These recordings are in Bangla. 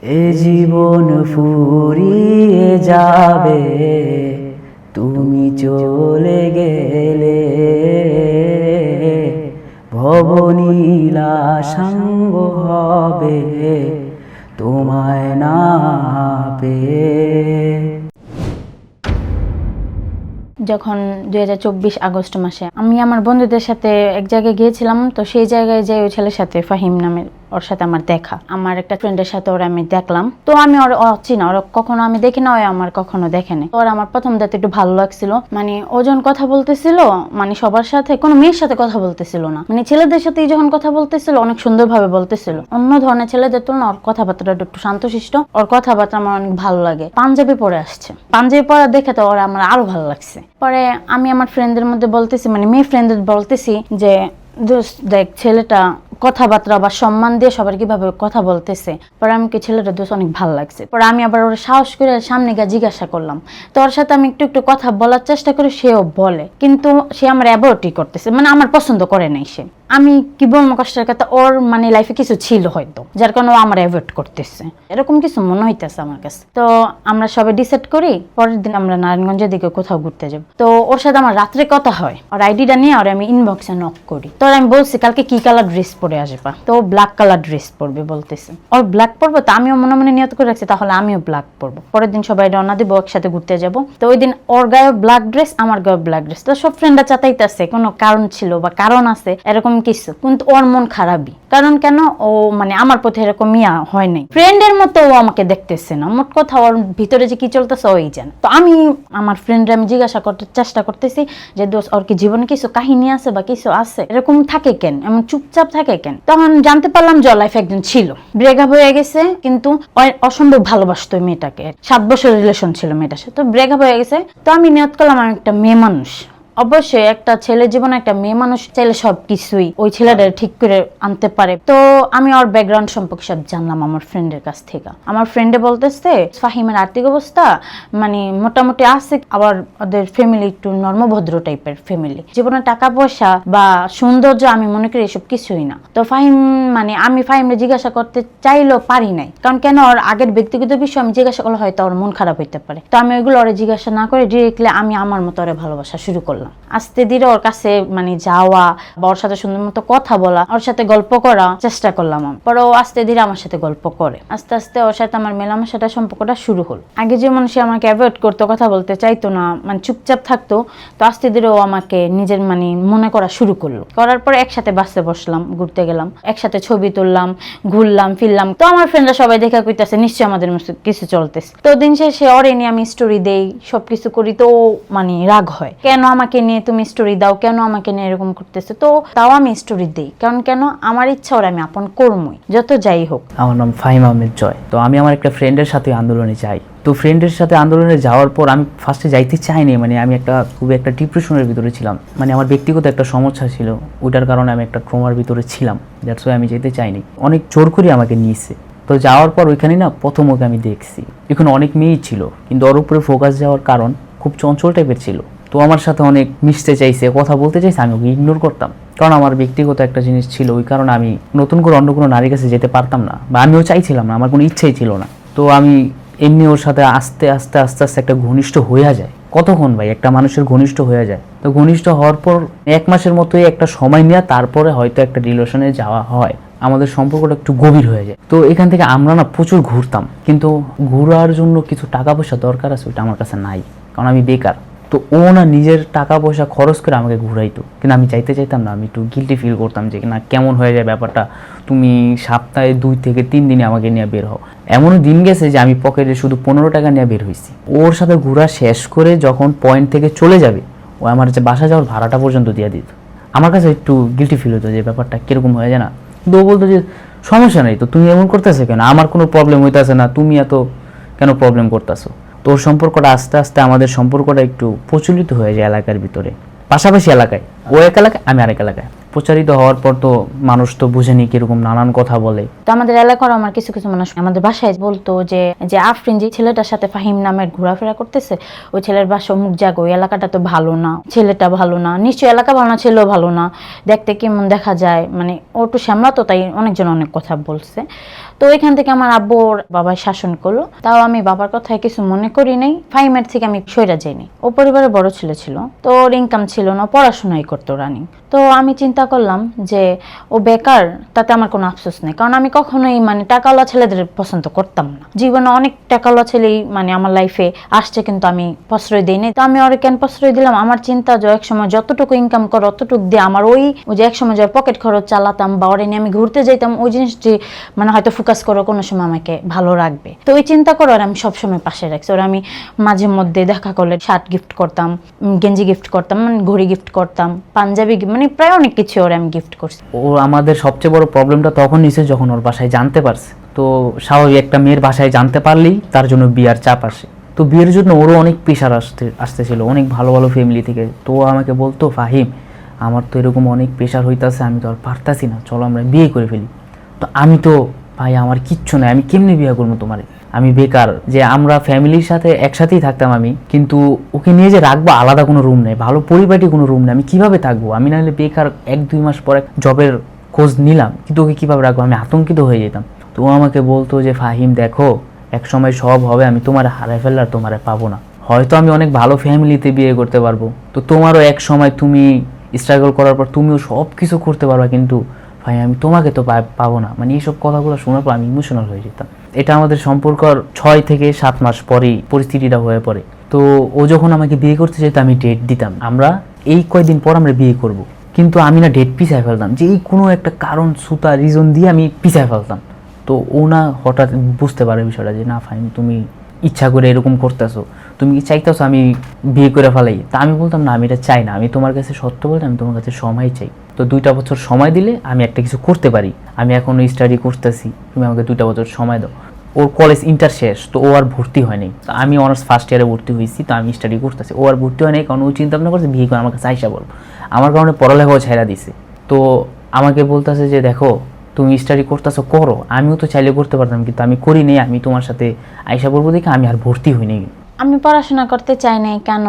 এ জীবন ফুরিয়ে যাবে, তুমি চলে গেলে, ভবনীলা সাঙ্গ হবে তোমায় না পেয়ে। যখন 2024 আগস্ট মাসে আমি আমার বন্ধুদের সাথে এক জায়গায় গিয়েছিলাম, তো সেই জায়গায় যাই ওই ছেলের সাথে ফাহিম নামের ওর সাথে আমার দেখা, আমার একটা ফ্রেন্ডের সাথে ওরা আমি দেখলাম। তো আমি ওর অচিনা, ওর কখনো আমি দেখি না, ওই আমার কখনো দেখেনি। ওর আমার প্রথম দেখতে একটু ভালো লাগছিল, মানে ওজন কথা বলতেছিল, মানে সবার সাথে, কোনো মেয়ের সাথে কথা বলতেছিল না, মানে ছেলেদের সাথেই যখন কথা বলতেছিল অনেক সুন্দরভাবে বলতেছিল। অন্য ধরনের ছেলেদের তুলনা ওর কথাবার্তাটা একটু শান্তশিষ্ট, ওর কথাবার্তা আমার অনেক ভালো লাগে। পাঞ্জাবি পরে আসছে, পাঞ্জাবি পরা দেখে তো ওরা আমার আরো ভালো লাগছে। পরে আমি আমার ফ্রেন্ডদের মধ্যে বলতেছি, মানে মেয়ে ফ্রেন্ডদের বলতেছি যে দোস্ত দেখ, ছেলেটা কথাবার্তা বা সম্মান দিয়ে সবার কিভাবে কথা বলতেছে। পরে আমি কি ছেলেটা দোস্ত অনেক ভালো লাগছে। পরে আমি আবার ওর সাহস করে সামনে গিয়ে জিজ্ঞাসা করলাম, তো ওর সাথে আমি একটু একটু কথা বলার চেষ্টা করি, সেও বলে, কিন্তু সে আমার অ্যাভয়েডই করতেছে, মানে আমার পছন্দ করে নাই সে। আমি কি বলবো কষ্টের কথা, ওর মানে লাইফে কিছু ছিল হয়তো, যার কারণে ও আমার অ্যাভয়েড করতেছে, এরকম কিছু মনে হইতেছে আমার কাছে। তো আমরা সবাই ডিসাইড করি পরের দিন আমরা নারায়ণগঞ্জের দিকে কোথাও ঘুরতে যাব। তো ওর সাথে আমার রাত্রে কথা হয়, ওর আইডিটা নিয়ে আর আমি ইনবক্সে নক করি। তো আমি বলছি কালকে কি কালার ড্রেস পরে আসবা, তো ও ব্ল্যাক কালার ড্রেস পরবে বলতেছে। ওর ব্ল্যাক পরবো, তো আমিও মনে মনে নিয়ত করে রাখছি তাহলে আমিও ব্ল্যাক পরবো। পরের দিন সবাই রওনা দিব, একসাথে ঘুরতে যাব। তো ওই দিন ওর গায়ে ব্ল্যাক ড্রেস, আমার গায়ে ব্ল্যাক ড্রেস। তো সব ফ্রেন্ডরা চাতাইতেছে কোনো কারণ ছিল বা কারণ আছে এরকম কিছু, কিন্তু ওর মন খারাপই। কারণ কেন, ও মানে আমার প্রতি এরকম মিয়া হয় নাই, ফ্রেন্ডের মতো ও আমাকে দেখতেছে না। মোট কথা ওর ভিতরে যে কি চলতেছে ওই জানে। তো আমি আমার ফ্রেন্ডরা আমি জিজ্ঞাসা করতে চেষ্টা করতেছি যে দোস্ত ওর কি জীবনে কিছু কাহিনী আছে বা কিছু আছে, এরকম থাকে কেন, এমন চুপচাপ থাকে কেন। তখন জানতে পারলাম যে লাইফে একজন ছিল, ব্রেকআপ হয়ে গেছে, কিন্তু অসম্ভব ভালোবাসতো মেয়েটাকে, 7 বছর রিলেশন ছিল মেয়েটার সাথে, তো ব্রেকআপ হয়ে গেছে। তো আমি নিয়ত করলাম আমি একটা মেয়ে মানুষ, অবশ্যই একটা ছেলের জীবনে একটা মেয়ে মানুষ চাইলে সবকিছুই ওই ছেলেটা ঠিক করে আনতে পারে। তো আমি ওর ব্যাকগ্রাউন্ড সম্পর্কে সব জানলাম আমার ফ্রেন্ডের কাছ থেকে। আমার ফ্রেন্ডে বলতেছে ফাহিমের আর্থিক অবস্থা মানে মোটামুটি আছে, আবার ওদের ফ্যামিলি একটু নর্মভদ্র টাইপের ফ্যামিলি, জীবনে টাকা পয়সা বা সৌন্দর্য আমি মনে করি এসব কিছুই না। তো ফাহিম মানে আমি ফাহিমকে জিজ্ঞাসা করতে চাইলেও পারি নাই, কারণ কেন ওর আগের ব্যক্তিগত বিষয় আমি জিজ্ঞাসা করলে হয়তো ওর মন খারাপ হইতে পারে। তো আমি ওইগুলো ওরে জিজ্ঞাসা না করে ডিরেক্টলি আমি আমার মতো ওরে ভালোবাসা শুরু করলাম। আস্তে ধীরে ওর কাছে মানে যাওয়া বা ওর সাথে সুন্দর মতো কথা বলা, ওর সাথে গল্প করা চেষ্টা করলাম। পরে ও আস্তে ধীরে আমার সাথে গল্প করে, আস্তে আস্তে ওর সাথে আমার মেলামেশাটা সম্পর্কটা শুরু হলো। আগে যেমন সে আমাকে অ্যাভয়েড করতো, কথা বলতে চাইতো না, মানে চুপচাপ থাকতো, তো আস্তে ধীরে ও আমাকে নিজের মানে মনে করা শুরু করলো। করার পর একসাথে বাসে বসলাম, ঘুরতে গেলাম, একসাথে ছবি তুললাম, ঘুরলাম ফিরলাম। তো আমার ফ্রেন্ডরা সবাই দেখা কইতাছে নিশ্চয়ই আমাদের কিছু চলতেছে। তো দিন শেষে ওরে নিয়ে আমি স্টোরি দেই, সবকিছু করি, তো মানে রাগ হয়, কেন আমাকে নিয়ে তুমি স্টোরি দাও, কেন আমাকে নিয়ে এরকম করতেছে। তো তাও আমি স্টোরি দেই, কারণ কেন আমার ইচ্ছা ওরা আমি আপন কর্মই, যত যাই হোক। আমার নাম ফাহিম আহমেদ জয়। তো আমি আমার একটা ফ্রেন্ডের সাথে আন্দোলনে যাই। তো ফ্রেন্ডের সাথে আন্দোলনে যাওয়ার পর আমি ফার্স্টে যাইতে চাইনি, মানে আমি খুবই একটা ডিপ্রেশনের ভিতরে ছিলাম, মানে আমার ব্যক্তিগত একটা সমস্যা ছিল, ওইটার কারণে আমি একটা ট্রমার ভিতরে ছিলাম, দ্যাটস ওয়াই আমি যেতে চাইনি। অনেক জোর করে আমাকে নিয়েছে। তো যাওয়ার পর ওইখানে না প্রথম ওকে আমি দেখছি, এখানে অনেক মেয়েই ছিল, কিন্তু ওর উপরে ফোকাস যাওয়ার কারণ খুব চঞ্চল টাইপের ছিল। তো আমার সাথে অনেক মিশতে চাইছে, কথা বলতে চাইছে, আমি ওকে ইগনোর করতাম, কারণ আমার ব্যক্তিগত একটা জিনিস ছিল, ওই কারণে আমি নতুন করে অন্য কোনো নারীর কাছে যেতে পারতাম না, বা আমিও চাইছিলাম না, আমার কোনো ইচ্ছাই ছিল না। তো আমি এমনি ওর সাথে আস্তে আস্তে আস্তে আস্তে একটা ঘনিষ্ঠ হয়ে যায়। কতক্ষণ ভাই একটা মানুষের ঘনিষ্ঠ হয়ে যায়? তো ঘনিষ্ঠ হওয়ার পর 1 মাসের মতোই একটা সময় নেওয়া, তারপরে হয়তো একটা রিলেশনে যাওয়া হয়, আমাদের সম্পর্কটা একটু গভীর হয়ে যায়। তো এখান থেকে আমরা না প্রচুর ঘুরতাম, কিন্তু ঘোরার জন্য কিছু টাকা পয়সা দরকার আছে, ওইটা আমার কাছে নাই, কারণ আমি বেকার। তো ও না নিজের টাকা পয়সা খরচ করে আমাকে ঘুরাইতো, কিন্তু আমি চাইতাম না, আমি একটু গিল্টি ফিল করতাম যে না কেমন হয়ে যায় ব্যাপারটা, তুমি সপ্তাহে 2 থেকে 3 দিনে আমাকে নিয়ে বের হও। এমনও দিন গেছে যে আমি পকেটে শুধু 15 টাকা নিয়ে বের হয়েছি। ওর সাথে ঘোরা শেষ করে যখন পয়েন্ট থেকে চলে যাবে, ও আমার যে বাসা যাওয়ার ভাড়াটা পর্যন্ত দিয়ে দিত। আমার কাছে একটু গিল্টি ফিল হতো যে ব্যাপারটা কীরকম হয়ে যায় না, কিন্তু ও বলতো যে সমস্যা নেই, তো তুমি এমন করতেছো কেন, আমার কোনো প্রবলেম হইতেছে না, তুমি এত কেন প্রবলেম করতেছো। তোর সম্পর্কটা আস্তে আস্তে আমাদের সম্পর্কটা একটু প্রচলিত হয়ে যায় এলাকার ভিতরে, পাশাপাশি এলাকায়, ও এক এলাকায় আমি আরেক এলাকায়। প্রচারিত হওয়ার পর তো মানুষ তো বুঝেনি কিরকম নানান কথা বলে। তো আমাদের এলাকার আমার কিছু কিছু মানুষ আমাদের বাসায় বলতো যে আফরিন যে ছেলেটার সাথে ফাহিম নামের ঘোরাফেরা করতেছে, ওই ছেলের বাসা অমুক জায়গা, ওই এলাকাটা তো ভালো না, ছেলেটা ভালো না, নিশ্চয়ই এলাকা ভালো না, ছেলেও ভালো না, দেখতে কেমন দেখা যায়, মানে ও একটু শ্যামলা, তো তাই অনেকজন অনেক কথা বলছে। তো তো এখান থেকে আমার আব্বু ওর বাবার শাসন করলো, তাও আমি বাবার কথায় কিছু মনে করি নাই। ফাইমের থেকে আমি সইরা যাইনি। ও পরিবারে বড় ছেলে ছিল, তো ওর ইনকাম ছিল না, পড়াশোনাই করতো রানিং। তো আমি চিন্তা করলাম যে ও বেকার, তাতে আমার কোনো আফসোস নেই, কারণ আমি কখনোই মানে টাকাওয়ালা ছেলেদের পছন্দ করতাম না। জীবনে অনেক টাকাওয়ালা ছেলেই মানে আমার লাইফে আসছে, কিন্তু আমি প্রশ্রয় দিই নাই। তো আমি ওরে কেন প্রশ্রয় দিলাম? আমার চিন্তা যে এক সময় যতটুকু ইনকাম করো অতটুকু দিয়ে আমার ওই যে এক সময় যে পকেট খরচ চালাতাম বা ওরে নিয়ে আমি ঘুরতে যাইতাম, ওই জিনিসটি মানে হয়তো ফোকাস করো কোনো সময় আমাকে ভালো রাখবে। তো ওই চিন্তা করো আর আমি সবসময় পাশে রাখছি। ওরা আমি মাঝে মধ্যে দেখা করলে শার্ট গিফট করতাম, গেঞ্জি গিফট করতাম, মানে ঘড়ি গিফট করতাম, পাঞ্জাবি মানে প্রায় অনেক কিছু ওরা আমি গিফট করছি। ও আমাদের সবচেয়ে বড় প্রবলেমটা তখন নিছে যখন ওর বাসায় জানতে পারছে। তো স্বাভাবিক, একটা মেয়ের বাসায় জানতে পারলেই তার জন্য বিয়ার চাপ আসে। তো বিয়ের জন্য ওরও অনেক প্রেশার আসতেছিল অনেক ভালো ভালো ফ্যামিলি থেকে। তো ও আমাকে বলতো, ফাহিম আমার তো এরকম অনেক প্রেশার হইতাছে, আমি তো আর পারতাছি না, চলো আমরা বিয়ে করে ফেলি। তো আমি তো ভাই আমার কিচ্ছু নাই, আমি কেমনে বিয়ে করবো তোমারে, আমি বেকার। যে আমরা ফ্যামিলির সাথে একসাথেই থাকতাম আমি, কিন্তু ওকে নিয়ে যে রাখবো আলাদা কোনো রুম নেই, ভালো পরিপাটি কোনো রুম নেই, আমি কিভাবে থাকবো? আমি নাহলে বেকার 1-2 মাস পরে জবের খোঁজ নিলাম, কিন্তু ওকে কিভাবে রাখবো? আমি আতঙ্কিত হয়ে যেতাম। তো ও আমাকে বলতো যে ফাহিম দেখো, এক সময় সব হবে, আমি তোমার হারাই ফেললে আর তোমারে পাবো না। হয়তো আমি অনেক ভালো ফ্যামিলিতে বিয়ে করতে পারবো, তো তোমারও এক সময় তুমি স্ট্রাগল করার পর তুমিও সব কিছু করতে পারবা, কিন্তু ভাই আমি তোমাকে তো পাবো না। মানে এইসব কথাগুলো শোনার পর আমি ইমোশনাল হয়ে যেতাম। এটা আমাদের সম্পর্কর 6 থেকে 7 মাস পরেই পরিস্থিতিটা হয়ে পড়ে। তো ও যখন আমাকে বিয়ে করতে চাইতো আমি ডেট দিতাম, আমরা এই কয়দিন পর আমরা বিয়ে করব। কিন্তু আমি না ডেট পিছায় ফেলতাম, যে এই কোনো একটা কারণ সুতা রিজন দিয়ে আমি পিছায় ফেলতাম। তো ও না হঠাৎ বুঝতে পারে বিষয়টা, যে না ফাইন তুমি ইচ্ছা করে এরকম করতেছো, তুমি কি চাইতেছো আমি বিয়ে করে ফেলাই? তা আমি বলতাম না, আমি এটা চাই না, আমি তোমার কাছে সত্য বলতে আমি তোমার কাছে সময় চাই। তো 2টা বছর সময় দিলে আমি একটা কিছু করতে পারি, আমি এখনো স্টাডি করতেছি, তুমি আমাকে 2টা বছর সময় দাও। ওর কলেজ ইন্টার শেষ, তো ও আর ভর্তি হয়নি। তো আমি অনার্স ফার্স্ট ইয়ারে ভর্তি হয়েছি, তো আমি স্টাডি করতেছি, ও আর ভর্তি হয়নি, কারণ ও চিন্তা ভাবনা করছে বিয়ে করে আমার কাছে আইসা বলবো। আমার কারণে পড়ালেখাও ছেড়া দিছে। তো আমাকে বলতেছে যে দেখো তুমি স্টাডি করতেছো করো, আমিও তো চাইলে করতে পারতাম, কিন্তু আমি করি নাই, আমি তোমার সাথে আইসা পড়বো দেখে আমি আর ভর্তি হইনি। আমি পড়াশোনা করতে চাই নাই কেন,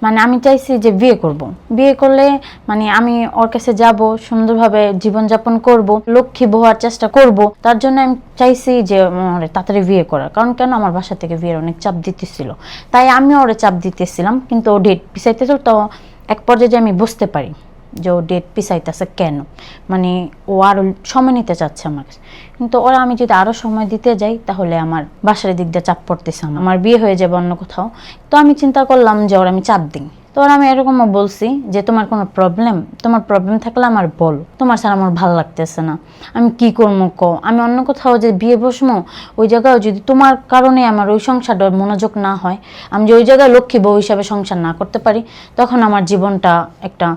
মানে আমি চাইছি যে বিয়ে করব। বিয়ে করলে মানে আমি ওর কাছে যাব, সুন্দরভাবে জীবনযাপন করব, লক্ষ্মী বউ হওয়ার চেষ্টা করব। তার জন্য আমি চাইছি যে ওরে তাড়াতাড়ি বিয়ে করার। কারণ কেন, আমার বাসা থেকে বিয়ের অনেক চাপ দিতেছিল, তাই আমি ওরে চাপ দিতেছিলাম, কিন্তু ও ডেট পিছাইতেছিল। তো এক পর্যায়ে যে আমি বুঝতে পারি যে ও ডেট পিছাইতেছে কেন, মানে ও আরও সময় নিতে চাচ্ছে আমার কাছে। কিন্তু ওরা আমি যদি আরও সময় দিতে যাই তাহলে আমার বাসার দিক দিয়ে চাপ পড়তেছে, আমার বিয়ে হয়ে যাবে অন্য কোথাও। তো আমি চিন্তা করলাম যে ওরা আমি চাপ দিই। তো ওরা আমি এরকমও বলছি যে তোমার কোনো প্রবলেম, তোমার প্রবলেম থাকলে আমার বল, তোমার ছাড়া আমার ভালো লাগতেছে না, আমি কি করবো কো, আমি অন্য কোথাও যে বিয়ে বসমো, ওই জায়গায় যদি তোমার কারণে আমার ওই সংসারটা মনোযোগ না হয়, আমি যে ওই জায়গায় লক্ষ্মী বউ হিসাবে সংসার না করতে পারি, তখন আমার জীবনটা একটা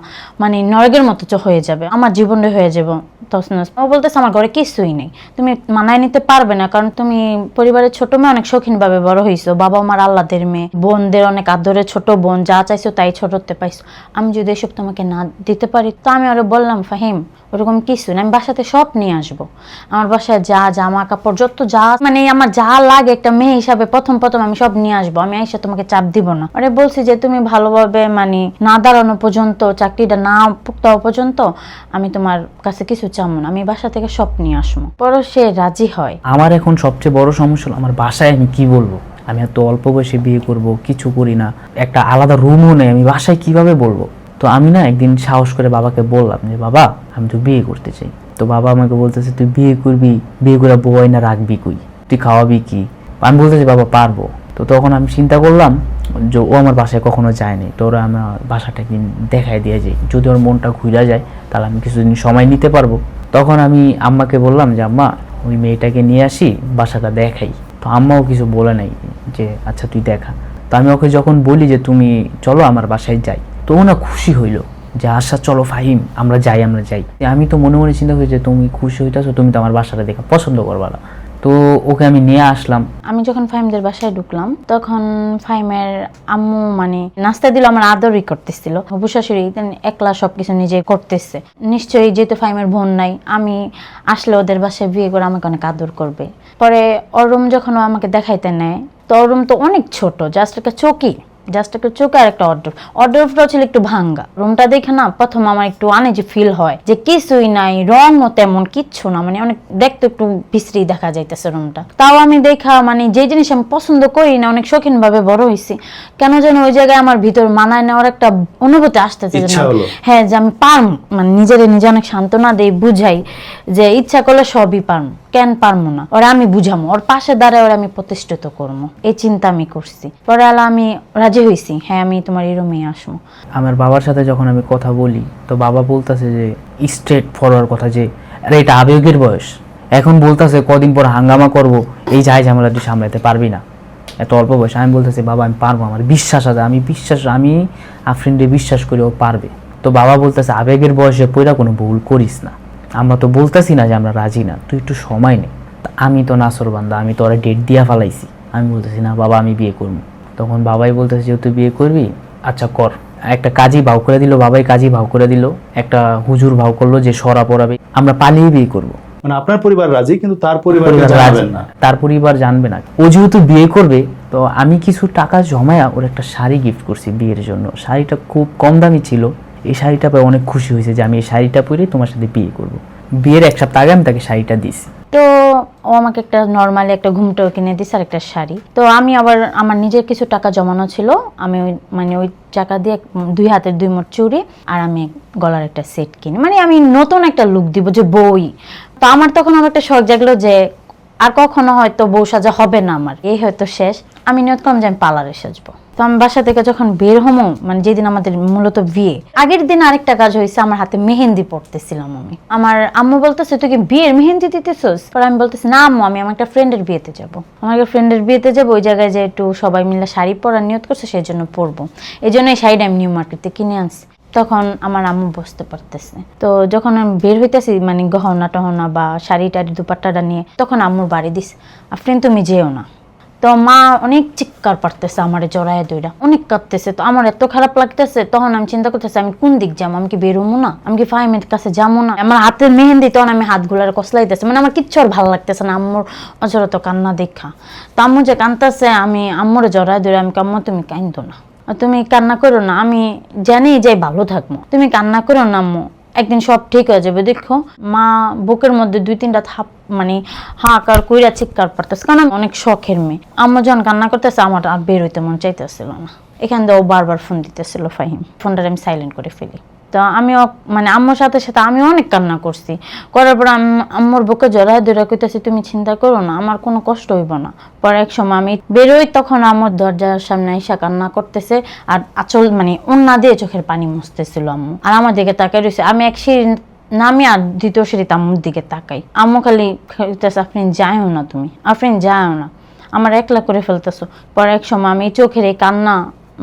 মানে নরকের মতো হয়ে যাবে, আমার জীবনটা হয়ে যাবে তছনছ। ও বলতেছে আমার ঘরে কিছুই নেই, তুমি মানায় নিতে পারবে না, কারণ তুমি পরিবারের ছোট মেয়ে, অনেক শৌখিনভাবে বড় হয়েছো, বাবা মার আল্লাদের মেয়ে, বোনদের অনেক আদরের ছোট বোন, যা চাইছো তাই ছোটতে পাইছো, আমি যদি এসব তোমাকে না দিতে পারি। তো আমি ওরা বললাম ফাহিম ওরকম কিছু না, আমি বাসাতে সব নিয়ে আসবো, আমার বাসায় যা জামা কাপড় যত যা মানে আমার যা লাগে একটা মেয়ে হিসাবে প্রথম আমি সব নিয়ে আসবো, আমি এসে তোমাকে চাপ দিব না। আরে বলছি যে তুমি ভালোভাবে মানে না দাঁড়ানো পর্যন্ত, চাকরিটা না পুক্ত হওয়া পর্যন্ত আমি তোমার কাছে কিছু চাবো না, আমি বাসা থেকে সব নিয়ে আসবো। পরে সে রাজি হয়। আমার এখন সবচেয়ে বড় সমস্যা হলো আমার বাসায় আমি কি বলবো, আমি এত অল্প বয়সে বিয়ে করব, কিছু করি না, একটা আলাদা রুমও নেই, আমি বাসায় কিভাবে বলবো? তো আমি না একদিন সাহস করে বাবাকে বললাম যে বাবা আমি তো বিয়ে করতে চাই। তো বাবা আমাকে বলতেছে তুই বিয়ে করবি, বিয়ে করে বউ না রাখবি কই, তুই খাওয়াবি কি? আমি বলতেছি বাবা পারবো। তো তখন আমি চিন্তা করলাম যে ও আমার বাসায় কখনো যায়নি, তো ওরা আমার বাসাটা একদিন দেখায় দিয়ে যাই, যদি ওর মনটা ঘুরে যায় তাহলে আমি কিছুদিন সময় নিতে পারবো। তখন আমি আম্মাকে বললাম যে আম্মা ওই মেয়েটাকে নিয়ে আসি, বাসাটা দেখাই। তো আম্মাও কিছু বলে নাই, যে আচ্ছা তুই দেখা। তো আমি ওকে যখন বলি যে তুমি চলো আমার বাসায় যাই, তো ও না খুশি হইলো যে আচ্ছা চলো ফাহিম আমরা যাই। আমি তো মনে মনে চিন্তা করি যে তুমি খুশি হইতেছো, তুমি তো আমার বাসাটা দেখা পছন্দ করবা না। তো ওকে আমি নিয়ে আসলাম। আমি যখন ফাহিমদের বাসায় ঢুকলাম তখন ফাহিমের আম্মু মানে নাস্তা দিল, আমার আদরই করতেছিল, হবু শাশুড়ি একলা সবকিছু নিজে করতেছে। নিশ্চয়ই যেহেতু ফাহিমের বোন নাই, আমি আসলে ওদের বাসায় বিয়ে করে আমাকে অনেক আদর করবে। পরে ওর রুম যখন ও আমাকে দেখাইতে নেয়, তো ওর রুম তো অনেক ছোট, জাস্ট একটা চৌকি, জাস্ট একটা চোখে আর একটা অর্ডারটা ছিল একটু ভাঙ্গা। রুমটা দেখে না প্রথম আমার একটু আনইজি ফিল হয় যে কিছুই নাই, রংও তেমন কিচ্ছু না, মানে অনেক দেখতে একটু বিশ্রী দেখা যাইতেছে রুমটা। তাও আমি দেখা মানে যে জিনিস আমি পছন্দ করি না, অনেক শৌখিন ভাবে বড় হয়েছি, কেন যেন ওই জায়গায় আমার ভিতর মানায় নেওয়ার একটা অনুভূতি আসতেছে। হ্যাঁ, যে আমি পারবো, মানে নিজের নিজে অনেক সান্ত্বনা দেই, বুঝাই যে ইচ্ছা করলে সবই পারবো, কেন পারবো না, ওরা আমি বুঝামো, ওর পাশে দাঁড়ায় ওরা আমি প্রতিষ্ঠিত করবো, এই চিন্তা আমি করছি। পরে আমি রাজি হয়েছি, হ্যাঁ আমি তোমার এই রুমে আসবো। আমার বাবার সাথে যখন আমি কথা বলি তো বাবা বলতেছে যে স্ট্রেট ফরওয়ার্ড কথা, যে আরে এটা আবেগের বয়স, এখন বলতেছে কদিন পর হাঙ্গামা করব, এই যাই ঝামেলা তুই সামলাতে পারবি না, এত অল্প বয়স। আমি বলতেছি বাবা আমি পারবো, আমার বিশ্বাস আছে, আমি আফরিনকে বিশ্বাস করি ও পারবে। তো বাবা বলতেছে আবেগের বয়সে পইরা কোনো ভুল করিস না, আমরা তো বলতেছি না যে আমরা রাজি না, তুই একটু সময় নে। আমি তো নাসরবান্দা, আমি তো ওরা ডেট দিয়া ফালাইছি। আমি বলতেছি না বাবা আমি বিয়ে করবো। তখন বাবাই বলতেছে যে তুই বিয়ে করবি, আচ্ছা কর। একটা কাজী ভাও করে দিল, বাবাই কাজী ভাও করে দিল, একটা হুজুর ভাও করলো যে সরা পড়াবে, আমরা পালিয়ে বিয়ে করবো। মানে আপনার পরিবার রাজি, কিন্তু তার পরিবার জানবেন না, তার পরিবার জানবে না। ও যেহেতু বিয়ে করবে তো আমি কিছু টাকা জমায়া ওর একটা শাড়ি গিফট করছি বিয়ের জন্য। শাড়িটা খুব কম দামি ছিল, এই শাড়িটা পেয়ে অনেক খুশি হয়েছে যে আমি এই শাড়িটা পরে তোমার সাথে বিয়ে করব। বিয়ের এক সপ্তাহ আগে আমি তাকে শাড়িটা দিছি। তো ও আমাকে একটা নর্মালি একটা ঘুমটাও কিনে দিছে আর একটা শাড়ি। তো আমি আবার আমার নিজের কিছু টাকা জমানো ছিল, আমি ওই টাকা দিয়ে 2 হাতের 2 মোট চুড়ি আর আমি গলার একটা সেট কিনি, মানে আমি নতুন একটা লুক দিব যে বই। তো আমার তখন আমার একটা শখ জাগলো যে আর কখনো হয়তো বউ সাজা হবে না আমার, এই হয়তো শেষ। আমি নিয়ত করলাম যে আমি পার্লারে সাজবো। তো আমি বাসা থেকে যখন বের হবো, মানে যেদিন আমাদের মূলত বিয়ে, আগের দিন আরেকটা কাজ হয়েছে, আমার হাতে মেহেন্দি পড়তেছিলাম আমি। আমার আম্মু বলতেছে তুই কি বিয়ের মেহেন্দি দিতেছিস? পরে আমি বলতেছি না আম্মু, আমি আমার একটা ফ্রেন্ডের বিয়েতে যাব, আমার একটা ফ্রেন্ডের বিয়েতে যাবো, ওই জায়গায় যে একটু সবাই মিলে শাড়ি পরার নিয়ত করছে, সেই জন্য পরবো, এই জন্য এই শাড়িটা আমি নিউ মার্কেটে কিনে আনছি। তখন আমার আম্মু বুঝতে পারতেছে। তো যখন আমি বের হইতেছি, মানে গহনা টহনা বা শাড়ি টাড়ি দুপাট্টাটা নিয়ে, তখন আম্মুর বাড়ি দিস, আফরিন তুমি যেও না। তো মা অনেক চিৎকার পারতেছে, আমার জড়ায় দইরা অনেক কাঁদতেছে। তো আমার এত খারাপ লাগতেছে, তখন আমি চিন্তা করতেছি আমি কোন দিক যাবো, আমি কি বেরোবো না, আমি কি ফাহিমের কাছে যাবো না। আমার হাতের মেহেন্দি, তখন আমি হাতগুলার কসলাইতেছে, মানে আমার কিচ্ছু আর ভালো লাগতেছে না আম্মুর অজরত কান্না দেখা। তো আম্মু যে কাঁদতেছে, আমি আম্মুর জড়ায় দইরা আমি আম্মু তুমি কাঁদো না, তুমি কান্না করো না, আমি জানি যে ভালো থাকবো, তুমি কান্না করো না আম্মু, একদিন সব ঠিক হয়ে যাবে। দেখো মা বুকের মধ্যে 2-3টা থাপ মানে হাঁকার কইরা চিৎকার পারতেছে, কারণ আমি অনেক শখের মেয়ে। আম্মু যখন কান্না করতেছে আমার আর বের হইতে মন চাইতেছিল না। এখান দিয়ে ও বারবার ফোন দিতেছিল ফাহিম, ফোনটা আমি সাইলেন্ট করে ফেলি। তো আমিও মানে আম্মুর সাথে সাথে আমিও অনেক কান্না করছি। করার পর আম্মুর বুকে জড়ায় ধরে কইতেছি তুমি চিন্তা করো না, আমার কোনো কষ্ট হইব না। পরে এক সময় আমি বেরোই, তখন আম্মুর দরজার সামনে এসে কান্না করতেছে, আর আঁচল মানে ওন্না দিয়ে চোখের পানি মুছতেছিল আম্মু, আর আমার দিকে তাকাই রয়েছে। আমি এক সিঁড়ি নামি আর দ্বিতীয় সিঁড়িতে আম্মুর দিকে তাকাই, আম্মু খালি আফরিন যায়ও না, তুমি আফরিন যায়ও না, আমার একলা করে ফেলতেছো। পরে এক সময় আমি চোখের এই কান্না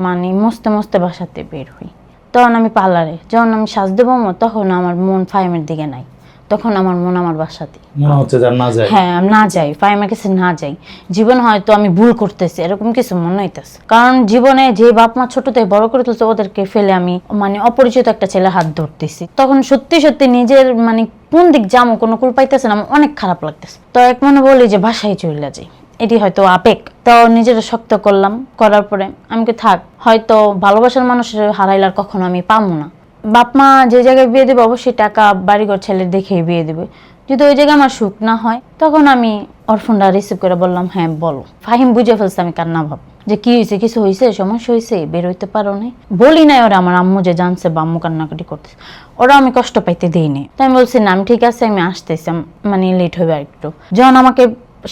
মানে মুছতে মুছতে বাসাতে বের হই। তখন আমি পার্লারে যখন আমি সাজ দেবো, তখন আমার মন ফাহিমের দিকে নাই, তখন আমার মন আমার বাসাতে, মনে হচ্ছে যে না যায়, হ্যাঁ না যাই, ফাহিমের কাছে না যাই, জীবন হয়তো আমি ভুল করতেছি এরকম কিছু মনে হইতেছে। কারণ জীবনে যে বাপ মা ছোট থেকে বড় করে তুলছে, ওদেরকে ফেলে আমি মানে অপরিচিত একটা ছেলে হাত ধরতেছি, তখন সত্যি সত্যি নিজের মানে কোন দিক যাবো কোনো কুল পাইতেছে না, অনেক খারাপ লাগতেছে। তো এক মনে বলি যে বাসায় চলে যাই, এটি হয়তো আবেগ। তো নিজের শক্ত করলাম, করার পরে আমি থাক, হয়তো ভালোবাসার মানুষের হারাইলার কখনো আমি পাবো না। বাপ মা যে জায়গায় বিয়ে দেবে অবশ্যই টাকা বাড়িঘর ছেলে দেখেই বিয়ে দেবে, যদি ওই জায়গায় আমার সুখ না হয়, তখন আমি ওর ফোনটা রিসিভ করে বললাম হ্যাঁ বলো। ফাহিম বুঝে ফেলছে আমি কান্না ভাব, যে কি হয়েছে, কিছু হয়েছে, সমস্যা হয়েছে, বের হইতে পারো নাই। বলি নাই ওরা, আমার আম্মু যে জানছে বা আম্মু কান্নাকাটি করতেছে, ওরা আমি কষ্ট পাইতে দিইনি। তাই আমি বলছি না আমি ঠিক আছে, আমি আসতেছি, মানে লেট হবে আর একটু। যখন আমাকে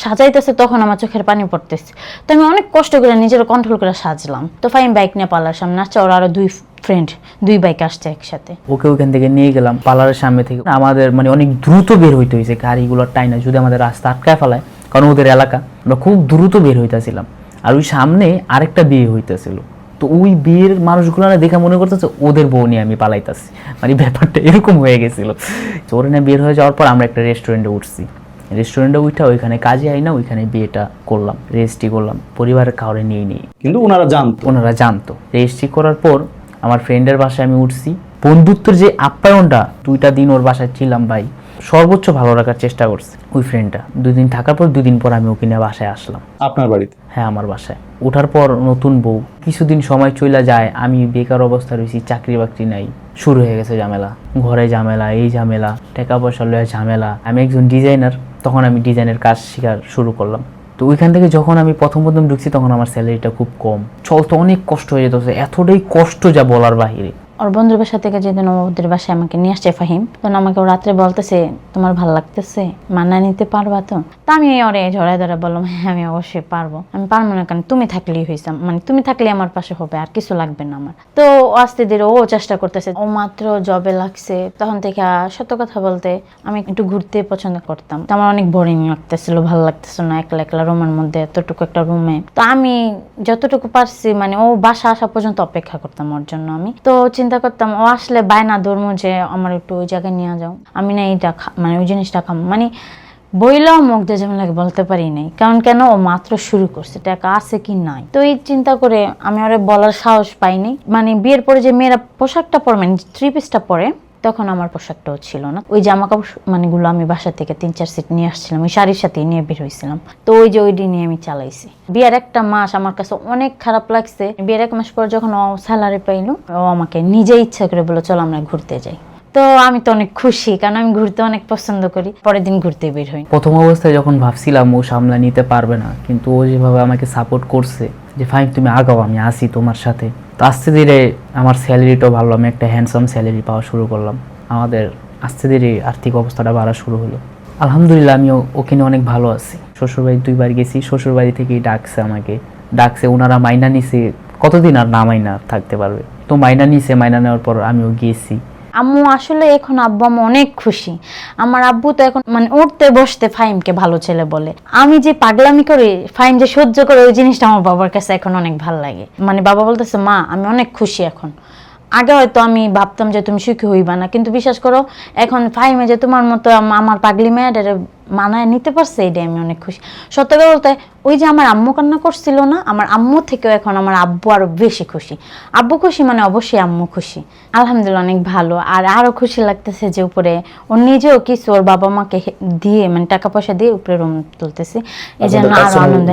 সাজাইতেছে তখন আমার চোখের পানি পড়তেছে, তো আমি অনেক কষ্ট করে নিজের কন্ট্রোল করে সাজলাম। তো ফাহিম বাইক নিয়ে পার্লার সামনে আসছে, ওরা আরো 2 ফ্রেন্ড 2 বাইক আসছে একসাথে। ওকে ওখান থেকে নিয়ে গেলাম পার্লারের সামনে থেকে। আমাদের মানে অনেক দ্রুত বের হইতে হয়েছে, গাড়িগুলোর টাইনা যদি আমাদের রাস্তা আটকায় ফেলায়, কারণ ওদের এলাকা, আমরা খুব দ্রুত বের হইতেছিলাম। আর ওই সামনে আরেকটা বিয়ে হইতেছিল, তো ওই বিয়ের মানুষগুলো না দেখে মনে করতেছে ওদের বউ নিয়ে আমি পালাইতেছি, মানে ব্যাপারটা এরকম হয়ে গেছিল। তো ওরা নিয়ে বের হয়ে যাওয়ার পর আমরা একটা রেস্টুরেন্টে উঠছি, রেস্টুরেন্টে উঠা ওইখানে কাজে আই না, ওইখানে বিয়েটা করলাম, রেজিস্ট্রি করলাম, পরিবারের কাউরে নিয়ে নিই, কিন্তু ওনারা জানতো। রেজিস্ট্রি করার পর আমার ফ্রেন্ডের বাসায় আমি উঠছি। বন্ধুত্বের যে আপ্যায়নটা, 2টা দিন ওর বাসায় ছিলাম ভাই, সর্বোচ্চ ভালো রাখার চেষ্টা করছে ওই ফ্রেন্ডটা। 2 দিন থাকার পর 2 দিন পর আমি ওকে নিয়ে বাসায় আসলাম। আপনার বাড়িতে? হ্যাঁ, আমার বাসায়। ওঠার পর নতুন বউ, কিছুদিন সময় চলে যায়, আমি বেকার অবস্থা রয়েছি, চাকরি বাকরি নাই, শুরু হয়ে গেছে ঝামেলা, ঘরে ঝামেলা, এই ঝামেলা, টাকা পয়সা লয়ে ঝামেলা। আমি একজন ডিজাইনার, তখন আমি ডিজাইনের কাজ শেখা শুরু করলাম। তো ওইখান থেকে যখন আমি প্রথম ঢুকছি তখন আমার স্যালারিটা খুব কম, চলতে অনেক কষ্ট হয়ে যেত, এতটাই কষ্ট যা বলার বাহিরে। ওর বন্ধুর বাসা থেকে যেদিন ওদের বাসায় আমাকে নিয়ে আসছে ফাহিম, তখন আমাকে ও রাত্রে বলতেছে তোমার ভালো লাগতেছে, মানা নিতে পারবা তো? তা আমি ওরে ঝড়ায় ধরে বললাম হ্যাঁ আমি অবশ্যই পারবো। আমি পারবো না কেন, তুমি থাকলেই হয়েছে, মানে তুমি থাকলে আমার পাশে হবে, আর কিছু লাগবে না আমার। তো আস্তে ধীরে ও চেষ্টা করতেছে। ও মাত্র জবে লাগছে, তখন থেকে সত্য কথা বলতে আমি একটু ঘুরতে পছন্দ করতাম। তো আমার অনেক বোরিং লাগতেছিল, ভালো লাগতেছিল না একলা একলা রুমের মধ্যে, এতটুকু একটা রুমে। তো আমি যতটুকু পারছি মানে ও বাসা আসা পর্যন্ত অপেক্ষা করতাম ওর জন্য। আমি তো চিন্তা করতাম ও আসলে বায়না ধর্ম যে আমার একটু ওই জায়গায় নিয়ে যাও, আমি না এইটা মানে ওই জিনিসটা খাম, মানে বইলাও মুখ দিয়ে যেমন লাগে বলতে পারি নাই, কারণ কেন ও মাত্র শুরু করছে, টাকা আছে কি নাই। তো এই চিন্তা করে আমি ওরে বলার সাহস পাইনি। মানে বিয়ের পরে যে মেয়েরা পোশাকটা পরে, মানে 3 পিসটা পরে, তখন আমার পোশাকটাও ছিল না। ওই জামা কাপড় মানে গুলো আমি বাসা থেকে 3-4 সেট নিয়ে আসছিলাম, ওই শাড়ির সাথে নিয়ে বের হয়েছিলাম। তো ওই যে ওইটি নিয়ে আমি চালাইছি। বিয়ের 1 মাস আমার কাছে অনেক খারাপ লাগছে। বিয়ের 1 মাস পর যখন ও স্যালারি পাইলো, ও আমাকে নিজে ইচ্ছা করে বললো চলো আমরা ঘুরতে যাই। তো আমি তো অনেক খুশি, কারণ আমি ঘুরতে অনেক পছন্দ করি। পরের দিন ঘুরতে বের হই। প্রথম অবস্থায় যখন ভাবছিলাম ও সামলা নিতে পারবে না, কিন্তু ও যেভাবে আমাকে সাপোর্ট করছে যে ফাইন তুমি আগাও, আমি আসি তোমার সাথে। তো আস্তে ধীরে আমার স্যালারিটাও ভালো, আমি একটা হ্যান্ডসাম স্যালারি পাওয়া শুরু করলাম। আমাদের আস্তে ধীরে আর্থিক অবস্থাটা বাড়া শুরু হলো। আলহামদুলিল্লাহ আমি ওখানে অনেক ভালো আছি। শ্বশুরবাড়ি 2 বার গেছি, শ্বশুরবাড়ি থেকেই ডাকছে, ওনারা মাইনা নিছে। কতদিন আর না মাইনা থাকতে পারবে, তো মাইনা নিছে। মাইনা নেওয়ার পর আমিও গিয়েছি। আম্মু আসলে এখন আব্বু আম্মু অনেক খুশি। আমার আব্বু তো এখন মানে উঠতে বসতে ফাহিমকে ভালো ছেলে বলে। আমি যে পাগলামি করি, ফাহিম যে সহ্য করে, ওই জিনিসটা আমার বাবার কাছে এখন অনেক ভালো লাগে। মানে বাবা বলতেছে মা আমি অনেক খুশি এখন। আগে হয়তো আমি ভাবতাম যে তুমি সুখী হইবা না, কিন্তু বিশ্বাস করো এখন ফাহিমে যে তোমার মতো আমার পাগলি মেয়েটারে মানায় নিতে পারছে, এটাই আমি অনেক খুশি। সত্য কথা বলতে ওই যে আমার আম্মু কান্না করছিল না, আমার আম্মু থেকেও এখন আমার আব্বু আরো বেশি খুশি। আব্বু খুশি মানে অবশ্যই আম্মু খুশি। আলহামদুলিল্লাহ অনেক ভালো। আর আরো খুশি লাগতেছে যে উপরে ও নিজেও কিছু ওর বাবা মাকে দিয়ে মানে টাকা পয়সা দিয়ে উপরে রুম তুলতেছে, এই জন্য আরো আনন্দ।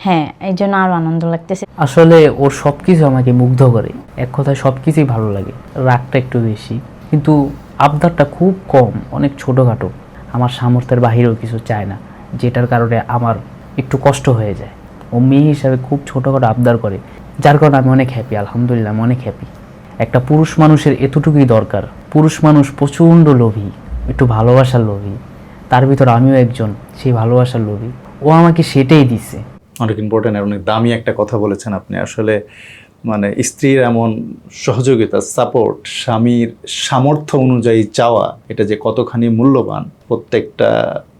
হ্যাঁ এই জন্য আরো আনন্দ লাগতেছে। আসলে ওর সবকিছু আমাকে মুগ্ধ করে, এক কথায় সবকিছুই ভালো লাগে। রাগটা একটু বেশি, কিন্তু আবদারটা খুব কম, অনেক ছোটোখাটো। আমার সামর্থ্যের বাহিরেও কিছু চায় না, যেটার কারণে আমার একটু কষ্ট হয়ে যায়। ও মেয়ে হিসাবে খুব ছোটোখাটো আবদার করে, যার কারণে আমি অনেক হ্যাপি। আলহামদুলিল্লাহ আমি অনেক হ্যাপি। একটা পুরুষ মানুষের এতটুকুই দরকার। পুরুষ মানুষ প্রচণ্ড লোভী, একটু ভালোবাসার লোভী। তার ভিতর আমিও একজন সেই ভালোবাসার লোভী। ও আমাকে সেটাই দিছে। অনেক ইম্পর্টেন্ট আর অনেক দামি একটা কথা বলেছেন আপনি। আসলে মানে স্ত্রীর এমন সহযোগিতা, সাপোর্ট, স্বামীর সামর্থ্য অনুযায়ী চাওয়া, এটা যে কতখানি মূল্যবান প্রত্যেকটা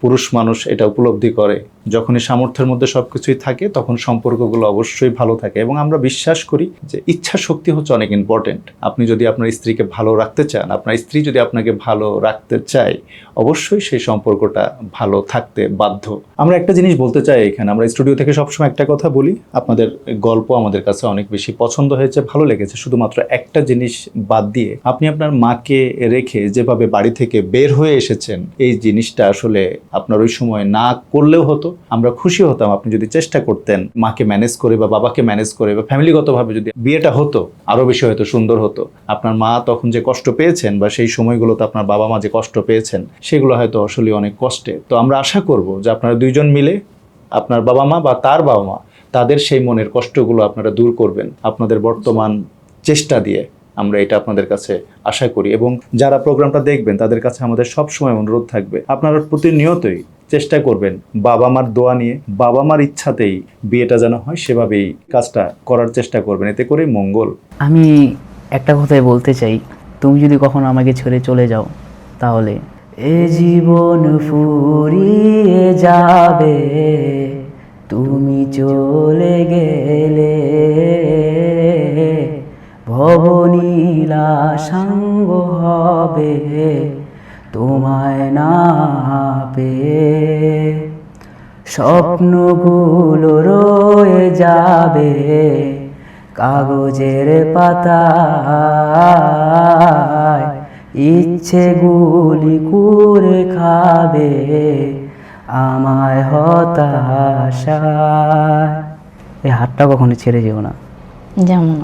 পুরুষ মানুষ এটা উপলব্ধি করে। যখনই সামর্থ্যের মধ্যে সবকিছুই থাকে তখন সম্পর্কগুলো অবশ্যই ভালো থাকে। এবং আমরা বিশ্বাস করি যে ইচ্ছা শক্তি হচ্ছে অনেক ইম্পর্টেন্ট। আপনি যদি আপনার স্ত্রীকে ভালো রাখতে চান, আপনার স্ত্রী যদি আপনাকে ভালো রাখতে চায়, অবশ্যই সেই সম্পর্কটা ভালো থাকতে বাধ্য। আমরা একটা জিনিস বলতে চাই এখানে, আমরা স্টুডিও থেকে সবসময় একটা কথা বলি, আপনাদের গল্প আমাদের কাছে অনেক বেশি পছন্দ হয়েছে, ভালো লেগেছে। শুধুমাত্র একটা জিনিস বাদ দিয়ে, আপনি আপনার মাকে রেখে যেভাবে বাড়ি থেকে বের হয়ে এসেছেন, এই জিনিসটা আসলে আপনার ওই সময় না করলেও হতো। আমরা খুশি হতাম আপনি যদি চেষ্টা করতেন মাকে ম্যানেজ করে বা বাবাকে ম্যানেজ করে বা ফ্যামিলিগতভাবে যদি বিয়েটা হতো, আরো বেশি হয়তো সুন্দর হতো। আপনার মা তখন যে কষ্ট পেয়েছেন বা সেই সময়গুলোতে আপনার বাবা মা যে কষ্ট পেয়েছেন, সেগুলো হয়তো আসলে অনেক কষ্টে। তো আমরা আশা করব যে আপনারা 2 জন মিলে আপনার বাবা মা বা তার বাবা মা, তাদের সেই মনের কষ্টগুলো আপনারা দূর করবেন আপনাদের বর্তমান চেষ্টা দিয়ে। আমরা এটা আপনাদের কাছে আশা করি। এবং যারা প্রোগ্রামটা দেখবেন তাদের কাছে আমাদের সবসময় অনুরোধ থাকবে, আপনারা প্রতিনিয়তই চেষ্টা করবেন বাবা মার দোয়া নিয়ে, বাবা মার ইচ্ছাতেই বিয়েটা যেন হয়, সেভাবেই কাজটা করার চেষ্টা করবেন, এতে করে মঙ্গল। আমি একটা কথাই বলতে চাই, তুমি যদি কখনো আমাকে ছেড়ে চলে যাও, তাহলে এ জীবন ফুরিয়ে যাবে, তুমি চলে গেলে ভবনীলা সাঙ্গ হবে তোমায় না পেয়ে, স্বপ্নগুলো রয়ে যাবে কাগজের পাতায়, ইচ্ছে গুলি করে খাবে আমায় হতাশা। এই হাতটা কখনো ছেড়ে যেও না। যেমন